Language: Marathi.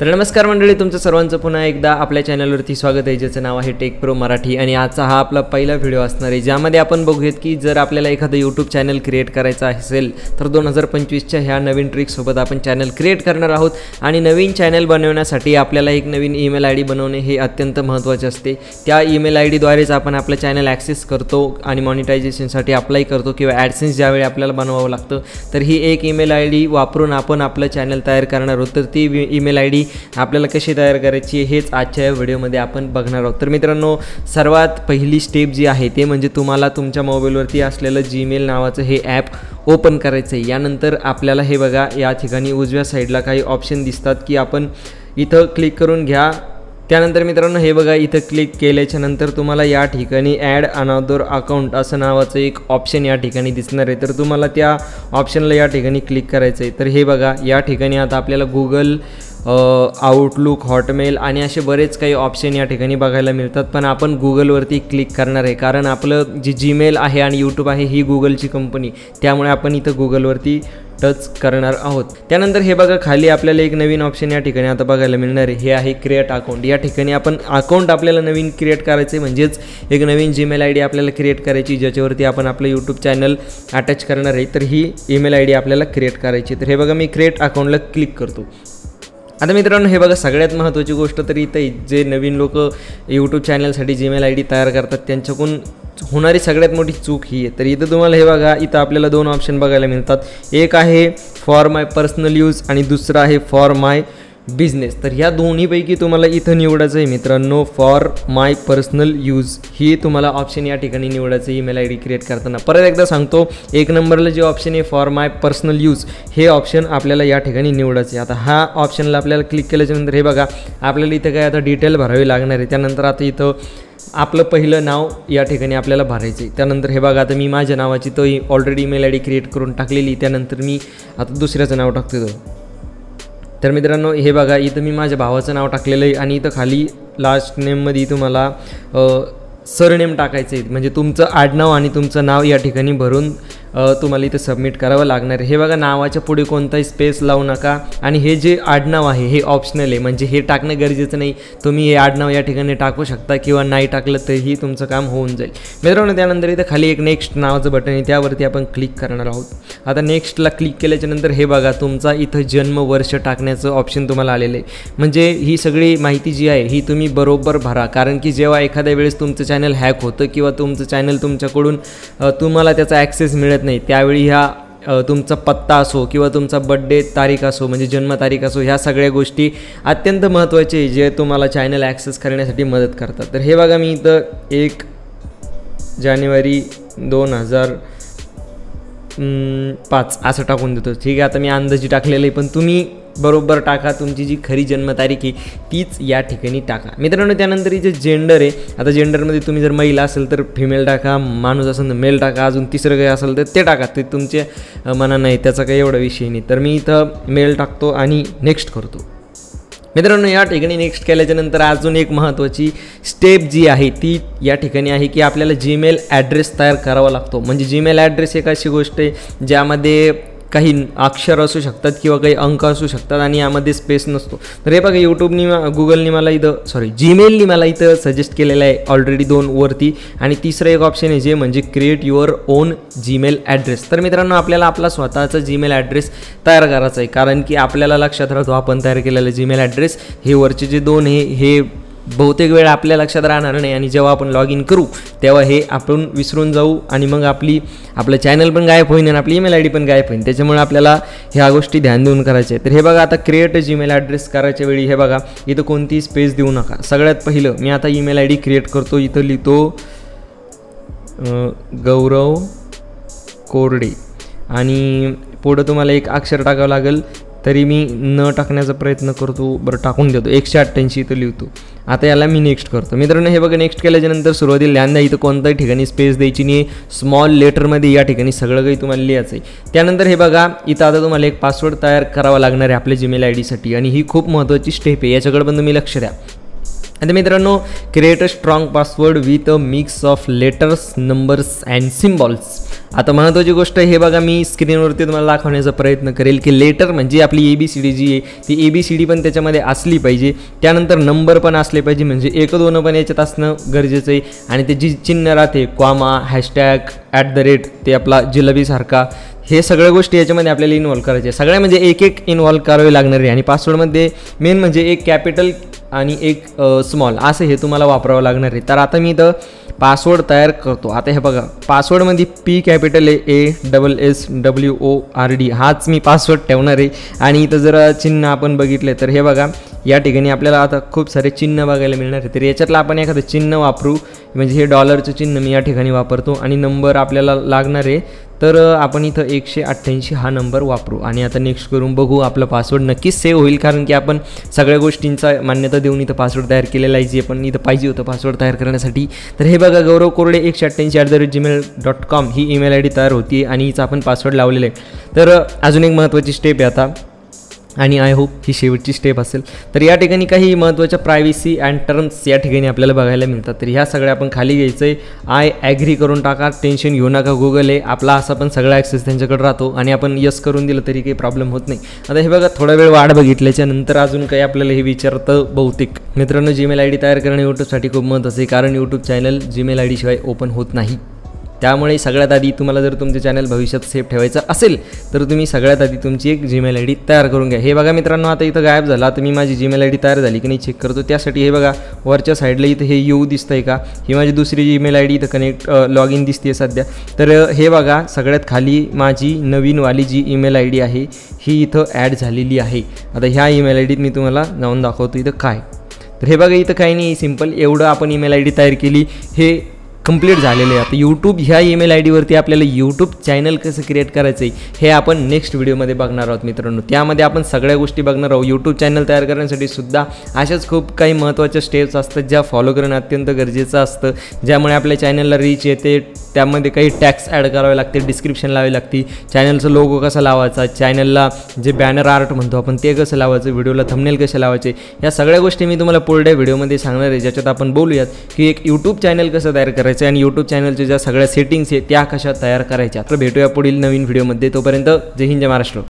तर नमस्कार मंडळी, तुमचं सर्वांचं पुन्हा एकदा आपल्या चॅनलवरती स्वागत आहे, ज्याचं नाव आहे टेक प्रो मराठी. आणि आजचा हा आपला पहिला व्हिडिओ असणार आहे, ज्यामध्ये आपण बघूयात की जर आपल्याला एखादं यूट्यूब चॅनल क्रिएट करायचं असेल तर 2025च्या ह्या नवीन ट्रिकसोबत आपण चॅनल क्रिएट करणार आहोत. आणि नवीन चॅनल बनवण्यासाठी आपल्याला एक नवीन ईमेल आय डी बनवणे हे अत्यंत महत्त्वाचे असते. त्या ईमेल आय डीद्वारेच आपण आपलं चॅनल ॲक्सेस करतो आणि मॉनिटायझेशनसाठी अप्लाय करतो किंवा ॲडसेन्स ज्यावेळी आपल्याला बनवावं लागतं तर ही एक ईमेल आय डी वापरून आपण आपलं चॅनल तयार करणार आहोत. तर ती ईमेल आय डी आपल्याला कशी तयार करायची हेच आजच्या व्हिडिओमध्ये आपण बघणार आहोत. तर मित्रांनो, सर्वात पहिली स्टेप जी आहे ते म्हणजे तुम्हाला तुमच्या मोबाईलवरती असलेलं जीमेल नावाचं हे ॲप ओपन करायचं आहे. यानंतर आपल्याला हे बघा, या ठिकाणी उजव्या साईडला काही ऑप्शन दिसतात की आपण इथं क्लिक करून घ्या. त्यानंतर मित्रांनो हे बघा, इथं क्लिक केल्याच्या नंतर तुम्हाला या ठिकाणी ॲड अनदर अकाउंट असं नावाचं एक ऑप्शन या ठिकाणी दिसणार आहे. तर तुम्हाला त्या ऑप्शनला या ठिकाणी क्लिक करायचं आहे. तर हे बघा, या ठिकाणी आता आपल्याला गुगल, आउटलुक, हॉटमेल आणि असे बरेच काही ऑप्शन या ठिकाणी बघायला मिळतात. पण आपण गुगलवरती क्लिक करणार आहे, कारण आपलं जे जीमेल आहे आणि यूट्यूब आहे ही गुगलची कंपनी, त्यामुळे आपण इथं गुगलवरती टच करणार आहोत. त्यानंतर हे बघा, खाली आपल्याला एक नवीन ऑप्शन या ठिकाणी आता बघायला मिळणार आहे, हे आहे क्रिएट अकाउंट. या ठिकाणी आपण अकाउंट आपल्याला नवीन क्रिएट करायचं आहे, म्हणजेच एक नवीन जीमेल आय डी आपल्याला क्रिएट करायची, ज्याच्यावरती आपण आपलं यूट्यूब चॅनल अटॅच करणार आहे. तर ही ईमेल आय डी आपल्याला क्रिएट करायची. तर हे बघा, मी क्रिएट अकाउंटला क्लिक करतो. आता मित्रांनो हे बघा, सगळ्यात महत्त्वाची गोष्ट तर इथं जे नवीन लोक यूट्यूब चॅनलसाठी जीमेल आय डी तयार करतात त्यांच्याकडून होणारी सगळ्यात मोठी चूक ही आहे. तर इथं तुम्हाला हे बघा, इथं आपल्याला दोन ऑप्शन बघायला मिळतात. एक आहे फॉर माय पर्सनल यूज आणि दुसरं आहे फॉर माय बिझनेस. तर ह्या दोन्हीपैकी तुम्हाला इथं निवडायचं आहे मित्रांनो, फॉर माय पर्सनल यूज ही तुम्हाला ऑप्शन या ठिकाणी निवडायचं ईमेल आय डी क्रिएट करताना. परत एकदा सांगतो, एक नंबरला जे ऑप्शन आहे फॉर माय पर्सनल यूज हे ऑप्शन आपल्याला या ठिकाणी निवडायचं आहे. आता हा ऑप्शनला आपल्याला क्लिक केल्याच्यानंतर हे बघा, आपल्याला इथं काय आता डिटेल भरावी लागणार आहे. त्यानंतर आता इथं आपलं पहिलं नाव या ठिकाणी आपल्याला भरायचं आहे. त्यानंतर हे बघा, आता मी माझ्या नावाची तो already email I D create करून टाकलेली. त्यानंतर मी आता दुसऱ्याचं नाव टाकतो. तर मित्रांनो हे बघा, इथं मी माझ्या भावाचं नाव टाकलेलं आहे आणि इथं खाली लास्ट नेममध्ये तुम्हाला सरनेम टाकायचं आहे, म्हणजे तुमचं आडनाव आणि तुमचं नाव या ठिकाणी भरून तुम्हाला इथं सबमिट करावं लागणार आहे. हे बघा, नावाच्या पुढे कोणताही स्पेस लावू नका. आणि हे जे आडनाव आहे हे ऑप्शनल आहे, म्हणजे हे टाकणं गरजेचं नाही. तुम्ही हे आडनाव या ठिकाणी टाकू शकता किंवा नाही टाकलं तरीही तुमचं काम होऊन जाईल मित्रांनो. त्यानंतर इथं खाली एक नेक्स्ट नावाचं बटन आहे, त्यावरती आपण क्लिक करणार आहोत. आता नेक्स्टला क्लिक केल्याच्यानंतर हे बघा, तुमचा इथं जन्मवर्ष टाकण्याचं ऑप्शन तुम्हाला आलेलं आहे. म्हणजे ही सगळी माहिती जी आहे ही तुम्ही बरोबर भरा, कारण की जेव्हा एखाद्या वेळेस तुमचं चॅनल हॅक होतं किंवा तुमचं चॅनल तुमच्याकडून तुम्हाला त्याचा ॲक्सेस मिळत नाही, त्यावेळी ह्या तुमचा पत्ता असो किंवा तुमचा बड्डे तारीख असो, म्हणजे जन्मतारीख असो, ह्या सगळ्या गोष्टी अत्यंत महत्त्वाचे जे तुम्हाला चॅनल ॲक्सेस करण्यासाठी मदत करतात. तर हे बघा, मी इथं 1 जानेवारी 2005 असं टाकून देतो. ठीक आहे, आता मी अंदाजी टाकलेलं आहे, पण तुम्ही बरोबर टाका. तुमची जी खरी जन्मतारीख आहे तीच या ठिकाणी टाका मित्रांनो. त्यानंतर इथे जेंडर आहे. आता जेंडरमध्ये तुम्ही जर महिला असेल तर फिमेल टाका, माणूस असेल तर मेल टाका, अजून तिसरं काही असेल तर ते टाका, ते तुमच्या मनानं नाही, त्याचा काही एवढा विषय नाही. तर मी इथं मेल टाकतो आणि नेक्स्ट करतो मित्रांनो. या ठिकाणी नेक्स्ट केल्याच्यानंतर अजून एक महत्त्वाची स्टेप जी आहे ती या ठिकाणी आहे की आपल्याला जीमेल ॲड्रेस तयार करावा लागतो. म्हणजे जीमेल ॲड्रेस एक अशी गोष्ट आहे ज्यामध्ये काही अक्षर असू शकतात किंवा काही अंक असू शकतात आणि यामध्ये स्पेस नसतो. तर हे बघा, गुगलनी मला इथं जीमेलनी मला इथं सजेस्ट केलेलं आहे ऑलरेडी 2 वरती. आणि तिसरं एक ऑप्शन आहे जे म्हणजे create your on Gmail address. तर मित्रांनो, आपल्याला आपला स्वतःचा जीमेल ॲड्रेस तयार करायचा आहे, कारण की आपल्याला लक्षात राहतो आपण तयार केलेलं जीमेल ॲड्रेस हे वरचे जे 2 हे बहुतेक वेळ आपल्या लक्षात राहणार नाही. आणि जेव्हा आपण लॉग इन करू तेव्हा हे आपण विसरून जाऊ आणि मग आपलं चॅनल पण गायब होईन आणि आपली ईमेल आय डी पण गायब होईन. त्याच्यामुळे आपल्याला ह्या गोष्टी ध्यान देऊन करायच्या आहेत. तर हे बघा, आता क्रिएट जीमेल ॲड्रेस करायच्या वेळी हे बघा, इथं कोणतीही स्पेस देऊ नका. सगळ्यात पहिलं मी आता ईमेल आय डी क्रिएट करतो. इथं लिहितो गौरव कोरडे आणि पुढं तुम्हाला एक अक्षर टाकावं लागेल, तरी मी न टाकण्याचा प्रयत्न करतो. बरं, टाकून देतो. 188 इथं लिहितो. आता याला मी नेक्स्ट करतो मित्रांनो. हे बघा, नेक्स्ट केल्याच्यानंतर सुरुवातीला ध्यान द्या, इथं कोणत्याही ठिकाणी स्पेस द्यायची नाही. स्मॉल लेटरमध्ये या ठिकाणी सगळं काही तुम्हाला लिहायचं आहे. त्यानंतर हे बघा, इथं आता तुम्हाला एक पासवर्ड तयार करावा लागणार आहे आपल्या जीमेल आय डीसाठी, आणि ही खूप महत्त्वाची स्टेप आहे, याच्याकडे पण तुम्ही लक्ष द्या. आता मित्रांनो, create a strong password with a mix of letters, numbers and symbols. आता महत्त्वाची गोष्ट हे बघा, मी स्क्रीनवरती तुम्हाला दाखवण्याचा प्रयत्न करेल की लेटर म्हणजे आपली ABCD जी आहे ती ABCD पण त्याच्यामध्ये असली पाहिजे, त्यानंतर नंबर पण असले पाहिजे, म्हणजे 1-2 पण याच्यात असणं गरजेचं आहे, आणि ते जी चिन्ह राहते कॉमा, #, ते आपला जिलेबीसारखा, हे सगळ्या गोष्टी याच्यामध्ये आपल्याला इन्व्हॉल्व करायचे, सगळ्या म्हणजे एक इन्व्हॉल्व करावे लागणार आहे. आणि पासवर्डमध्ये मेन म्हणजे एक कॅपिटल आणि एक स्मॉल असं हे तुम्हाला वापरावं लागणार आहे. तर आता मी इथं पासवर्ड तयार करतो. आता हे बघा, पासवर्डमध्ये P कॅपिटल ASSWORD हाच मी पासवर्ड ठेवणार आहे. आणि इथं जर चिन्ह आपण बघितले तर हे बघा, या ठिकाणी आपल्याला आता खूप सारे चिन्ह बघायला मिळणार आहे. तर याच्यातलं आपण एखादं चिन्ह वापरू, म्हणजे हे डॉलरचं चिन्ह मी या ठिकाणी वापरतो, आणि नंबर आपल्याला लागणार आहे, तर आपण इथं 188 हा नंबर वापरू. आणि आता नेक्स्ट करून बघू, आपला पासवर्ड नक्कीच सेव्ह होईल, कारण की आपण सगळ्या गोष्टींचा मान्यता देऊन इथं पासवर्ड तयार केलेला आहे, जे पण इथं पाहिजे होतं पासवर्ड तयार करण्यासाठी. तर हे बघा, गौरव कोरडे 188@gmail.com ही ईमेल ID तयार होती, आणि हिचा आपण पासवर्ड लावलेला आहे. तर अजून एक महत्त्वाची स्टेप आहे आता, आणि आय होप ही शेवटची स्टेप असेल. तर या ठिकाणी काही महत्त्वाच्या प्रायव्हसी अँड टर्म्स या ठिकाणी आपल्याला बघायला मिळतात. तर ह्या सगळ्या आपण खाली घ्यायचं आहे, आय ॲग्री करून टाका, टेन्शन घेऊ नका, गुगल आहे आपला, असा पण सगळा ॲक्सेस त्यांच्याकडे राहतो, आणि आपण यस करून दिलं तरी काही प्रॉब्लेम होत नाही. आता हे बघा, थोडा वेळ वाट बघितल्याच्या नंतर अजून काही आपल्याला हे विचारतं बहुतेक. मित्रांनो, जीमेल ID तयार करणं यूट्यूबसाठी खूप महत्त्वाचं आहे, कारण यूट्यूब चॅनल जीमेल ID शिवाय ओपन होत नाही. त्यामुळे सगळ्यात आधी तुम्हाला जर तुमचे चॅनल भविष्यात सेव्ह ठेवायचं असेल तर तुम्ही सगळ्यात आधी तुमची एक जीमेल ID तयार करून घ्या. हे बघा मित्रांनो, आता इथं गायब झाला, तर मी माझी जीमेल ID तयार झाली की नाही चेक करतो. त्यासाठी हे बघा, वरच्या साईडला इथं हे यू दिसतं आहे का, ही माझी दुसरी जीमेल ID इथं कनेक्ट लॉग इन दिसते सध्या. तर हे बघा, सगळ्यात खाली माझी नवीनवाली जी ईमेल ID आहे ही इथं ॲड झालेली आहे. आता ह्या ईमेल IDत मी तुम्हाला जाऊन दाखवतो इथं काय. तर हे बघा, इथं काही नाही, सिम्पल एवढं आपण ईमेल ID तयार केली, हे कंप्लीट झालेलं आहे. आता यूट्यूब ह्या ईमेल IDवरती आपल्याला यूट्यूब चॅनल कसं क्रिएट करायचं आहे हे आपण नेक्स्ट व्हिडिओमध्ये बघणार आहोत मित्रांनो. त्यामध्ये आपण सगळ्या गोष्टी बघणार आहोत. यूट्यूब चॅनल तयार करण्यासाठी सुद्धा अशाच खूप काही महत्त्वाच्या स्टेप्स असतात, ज्या फॉलो करणं अत्यंत गरजेचं असतं, ज्यामुळे आपल्या चॅनलला रीच येते. त्यामध्ये काही टॅक्स ॲड करावे लागते, डिस्क्रिप्शन लावावी लागते, चॅनलचा लोगो कसा लावायचा, चॅनलला जे बॅनर आर्ट म्हणतो आपण ते कसं लावायचं, व्हिडिओला थंबनेल कसे लावायचे, या सगळ्या गोष्टी मी तुम्हाला पुढल्या व्हिडिओमध्ये सांगणार आहे, ज्याच्यात आपण बोलूयात की एक यूट्यूब चॅनल कसं तयार करायचं आणि यूट्यूब चॅनलच्या ज्या सगळ्या सेटिंग्स आहेत त्या कशा तयार करायच्या. तर भेटूया पुढील नवीन व्हिडिओमध्ये. तोपर्यंत जय हिंद, जय महाराष्ट्र.